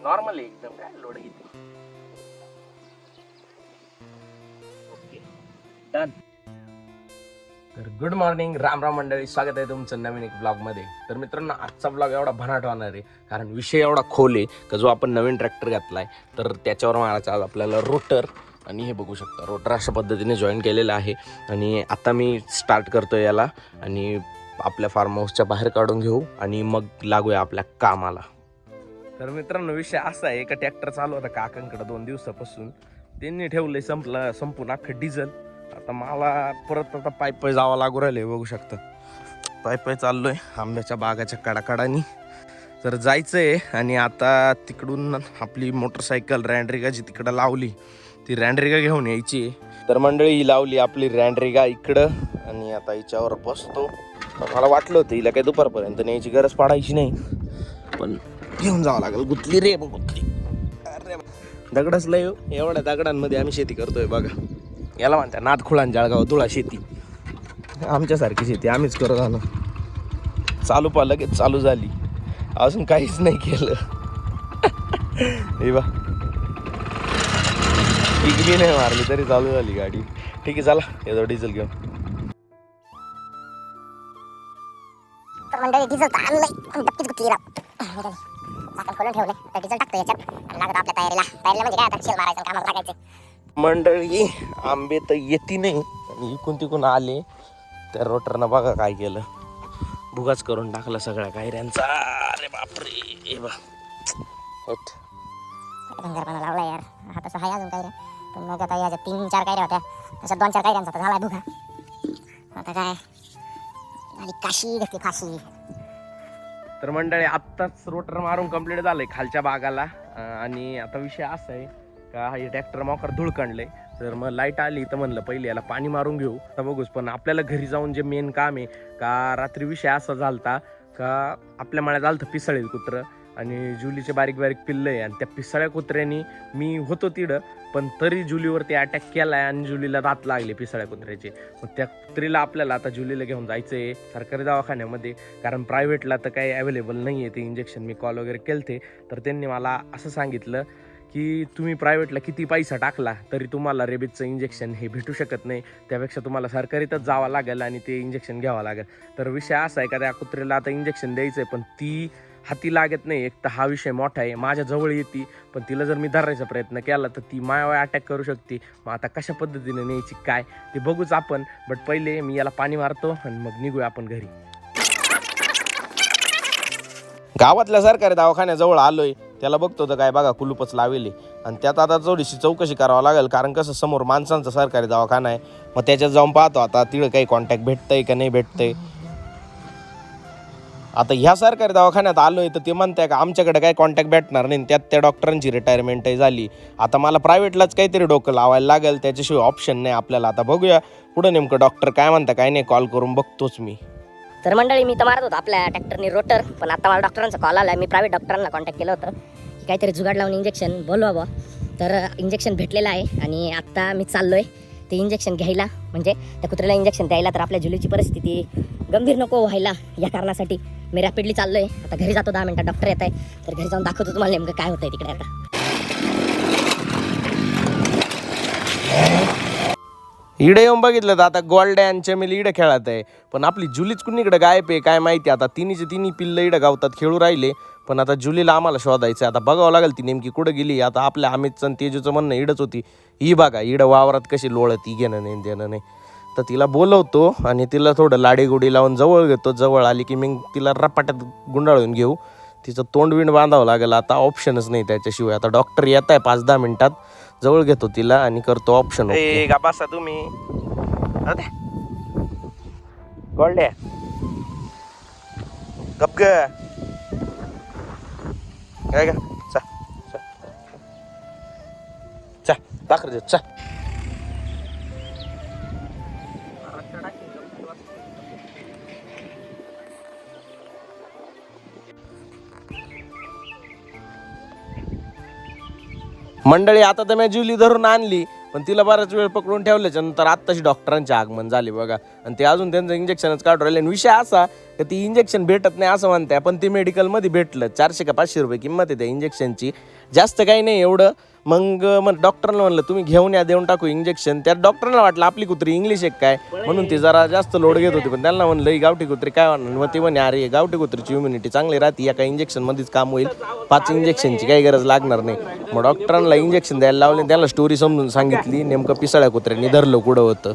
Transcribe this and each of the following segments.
Normal आहे एकदम, काय लोड घेते. Okay done. तर गुड मॉर्निंग, राम राम मंडळी, स्वागत आहे तुमचं नवीन एक ब्लॉगमध्ये. तर मित्रांनो, आजचा ब्लॉग एवढा भन्नाट होणार आहे कारण विषय एवढा खोल आहे का जो आपण नवीन ट्रॅक्टर घातलाय तर त्याच्यावर मारायचा आज आपल्याला रोटर. आणि हे बघू शकता, रोटर अशा पद्धतीने जॉईन केलेलं आहे. आणि आता मी स्टार्ट करतो याला आणि आपल्या फार्म हाऊसच्या बाहेर काढून घेऊ आणि मग लागूया आपल्या कामाला. तर मित्रांनो, विषय असा आहे का ट्रॅक्टर चालू होता काकांकडे 2 दिवसापासून. त्यांनी ठेवलंय संपून अख्खं डिझेल. आता मला परत आता पायी जावं लागू राहिले, बघू शकता पायी चाललोय आंब्याच्या बागाच्या कडाकडानी. तर जायचंय आणि आता तिकडून आपली मोटरसायकल रँडरिगा जी तिकडं लावली ती रँडरिगा घेऊन यायची. तर मंडळी ही लावली आपली रँडरिगा इकडं आणि आता हिच्यावर बसतो. मला वाटलं होतं हिला काही दुपारपर्यंत न्यायची गरज पडायची नाही, पण घेऊन जावं लागेल. गुतली रे गुतली. अरे दगडच लय, एवढ्या दगडांमध्ये आम्ही शेती करतोय बघा. याला म्हणतात नादखुळान जळगाव तुळा शेती. आमच्यासारखी शेती आम्हीच करत आलो. चालू लगेच चालू झाली, अजून काहीच नाही केलं. हे बा पीक बी नाही मारली तरी चालू झाली गाडी. ठीक आहे, चला येतो डिझेल घेऊन. तर मंडळी डिझेल तर आणलंय पण डबकीच गुतली राव. झाकण खोलून ठेवलंय, तर डिझेल टाकतो याच्यात आणि लागत आपल्या तयारीला म्हणजे काय आता शेल मारायचं कामाला लागायचं. मंडळी आंबे तर येती नाही आणि इकून तिकून आले. त्या रोटरनं बघा काय केलं, भुगाच करून टाकला सगळ्या कायऱ्यांचा. अरे बापरे, हे बा रंगारपणा लावला यार. हा तसं आहे अजून काय रे, पण मग आता याच्या 3-4 कायऱ्या होत्या, तशा 2-4 कायऱ्यांचा तर झालाय भुगा. आता काय आणि काशी घेतली फाशी. तर मंडळी आत्ताच रोटर मारून कंप्लीट झालंय खालच्या बागाला. आणि आता विषय असा आहे का हे ट्रॅक्टर मोकर धुळकंडलंय. तर मग लाईट आली तर म्हणलं पहिले याला पाणी मारून घेऊ तर बघूच. पण आपल्याला घरी जाऊन जे मेन काम आहे का, रात्री विषय असा झालता का आपल्या मळ्यात आलं तर पिसळेल कुत्रं आणि जुलीचे बारीक बारीक पिल्लं आहे. आणि त्या पिसळ्या कुत्र्यानी मी होतो तिडं, पण तरी जुलीवरती अटॅक केलाय आणि जुलीला दात लागले पिसळ्या कुत्र्याचे. मग त्या कुत्रीला आपल्याला आता जुलीला घेऊन जायचं आहे सरकारी दवाखान्यामध्ये, कारण प्रायव्हेटला तर काही अवेलेबल नाही आहे ते इंजेक्शन. मी कॉल वगैरे केलते तर त्यांनी मला असं सांगितलं की तुम्ही प्रायव्हेटला किती पैसा टाकला तरी तुम्हाला रेबीजचं इंजेक्शन हे भेटू शकत नाही, त्यापेक्षा तुम्हाला सरकारीतच जावं लागेल आणि ते इंजेक्शन घ्यावं लागेल. तर विषय असा आहे का त्या कुत्रीला आता इंजेक्शन द्यायचं आहे, पण ती हाती लागत नाही. एक तर हा विषय मोठा आहे, माझ्या जवळ येते पण तिला जर मी धरायचा प्रयत्न केला तर ती मायावर अटॅक करू शकते. मग आता कशा पद्धतीने न्यायची काय ते बघूच आपण. बट पहिले मी याला पाणी मारतो आणि मग निघूया आपण घरी. गावातल्या सरकारी दवाखान्याजवळ आलोय, त्याला बघतो तर काय बघा कुलूपच लावेले आणि त्यात आता थोडीशी चौकशी करावं लागेल, कारण कसं समोर माणसांचा सरकारी दवाखाना आहे. मग त्याच्यात जाऊन पाहतो आता तिकडे काही कॉन्टॅक्ट भेटतंय का नाही भेटतंय. आता ह्या सरकारी दवाखान्यात आलोय तर ते म्हणताय का आमच्याकडे काही कॉन्टॅक्ट भेटणार नाही, त्यात त्या डॉक्टरांची रिटायरमेंटही झाली. आता मला प्रायव्हेटलाच काहीतरी डोकं लावायला लागेल, त्याच्याशिवाय ऑप्शन नाही आपल्याला. आता बघूया पुढं नेमकं डॉक्टर काय म्हणता काय नाही, कॉल करून बघतोच मी. तर मंडळी मी तर मारत होतो आपल्या ट्रॅक्टरने रोटर, पण आता मला डॉक्टरांचा कॉल आला. मी प्रायव्हेट डॉक्टरांना कॉन्टॅक्ट केलं होतं की काहीतरी जुगाड लावून इंजेक्शन बोलवावं. तर इंजेक्शन भेटलेलं आहे आणि आत्ता मी चाललोय ते इंजेक्शन घ्यायला, म्हणजे त्या कुत्र्याला इंजेक्शन द्यायला. तर आपल्या जुलीची परिस्थिती गंभीर नको व्हायला या कारणासाठी मी रॅपिडली चाललोय. आता घरी जातो, 10 मिनिटात डॉक्टर येत आहे, तर घरी जाऊन दाखवतो तुम्हाला नेमकं काय होतंय तिकडे. आता इडे येऊन बघितलं तर आता गोल्ड्या आणि चमेली इडं खेळत आहे, पण आपली जुलीच कुणीकडे गायब आहे काय माहिती. आता तिन्ही पिल्लं इडं गावतात खेळू राहिले, पण आता जुलीला आम्हाला शोधायचं. आता बघावं लागेल ती नेमकी कुठं गेली. आता आपल्या अमितचं आणि तेजूचं म्हणणं इडंच होती. ही बघा इडं वावरात कशी लोळती, घेणं नाही देणं नाही. तर तिला बोलवतो आणि तिला थोडं लाडीगुडी लावून जवळ घेतो. जवळ आली की मग तिला रपाट्यात गुंडाळून घेऊ. तिचं तोंडविंड बांधावं लागेल, आता ऑप्शनच नाही त्याच्याशिवाय. आता डॉक्टर येत आहे 5-10 मिनिटात, जवळ घेतो तिला आणि करतो ऑप्शन. का बसा तुम्ही गोल्ड्या गप ग काय का चा दाखर दे चा. मंडळी आता तर मी जुली धरून आणली, पण तिला बराच वेळ पकडून ठेवल्याच्या नंतर आत्ताशी डॉक्टरांचे आगमन झाले बघा. आणि ते अजून त्यांचं इंजेक्शनच काढून राहिले. आणि विषय असा तर ती इंजेक्शन भेटत नाही असं म्हणताय, पण ती मेडिकलमध्ये भेटलं. 400 का 500 रुपये किंमत आहे त्या इंजेक्शनची, जास्त काही नाही एवढं. मग डॉक्टरला म्हणलं तुम्ही घेऊन या, देऊन टाकू इंजेक्शन. त्या डॉक्टरला वाटलं आपली कुत्री इंग्लिश एक काय, म्हणून ती जरा जास्त लोड घेत होती. पण त्यांना म्हणलं ही गावठी कुत्री काय म्हणणार, मग ती म्हणे अरे गावठी कुत्रीची इम्युनिटी चांगली राहते, एका इंजेक्शनमध्येच काम होईल, 5 इंजेक्शनची काही गरज लागणार नाही. मग डॉक्टरांना इंजेक्शन द्यायला लावले, त्याला स्टोरी समजून सांगितली, नेमकं पिसाळ्या कुत्र्यांनी धरलं कुठं होतं.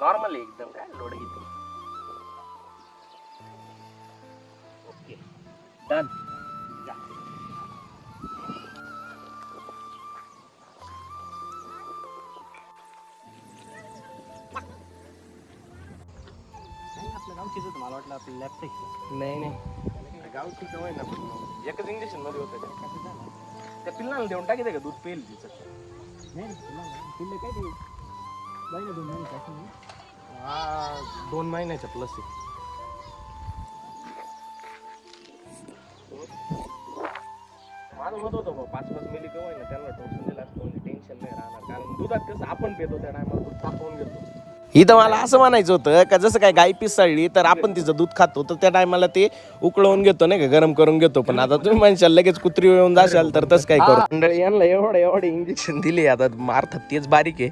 नॉर्मल एकदम, काय लोड घेते. Okay done. आपलं गावठीच होतं, मला वाटलं आपलं लॅबचं नाही नाही गावठी सवय ना, पण एकच इंजेक्शन मध्ये होतं त्या पिल्लाला देऊन टाकी का दूध पेल तिचं. नाही पिल्ले काय ते बाईला 2 महिने असं नाही. हा 2 महिन्याच्या प्लस आहे. माझं मत होतं 5-5 मिली कवय ना त्यांना टोचून दिला असतो, म्हणजे टेन्शन नाही राहणार. कारण दुधात कसं आपण पितो त्या टायमाला दूध तापवून घेतो. इथं मला असं म्हणायचं होतं का जसं काय गाय पिसाळली तर आपण तिचं दूध खातो, तर त्या टायमाला ते उकळवून घेतो नाही का, गरम करून घेतो. पण आता तुम्ही म्हणशाल लगेच कुत्री येऊन जाशाल तर तसं काय करू. मंडळी यांना एवढे इंजेक्शन दिले, आता अर्थात तेच बारीक आहे,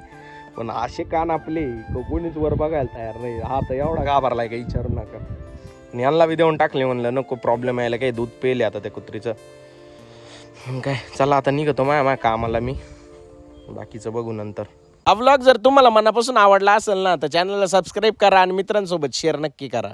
पण असे कान आपले कोणीच वर बघायला तयार नाही. हा तर एवढा घाबरलाय काही विचारू नका. आणि यांना बी देऊन टाकले, म्हणलं नको प्रॉब्लेम यायला, काही दूध पेले आता त्या कुत्रीचं. काय चला आता निघतो माझ्या कामाला मी, बाकीचं बघू नंतर. हा व्लॉग जर तुम्हाला मनापासून आवडला असेल ना, तर चॅनलला सबस्क्राईब करा आणि मित्रांसोबत शेअर नक्की करा.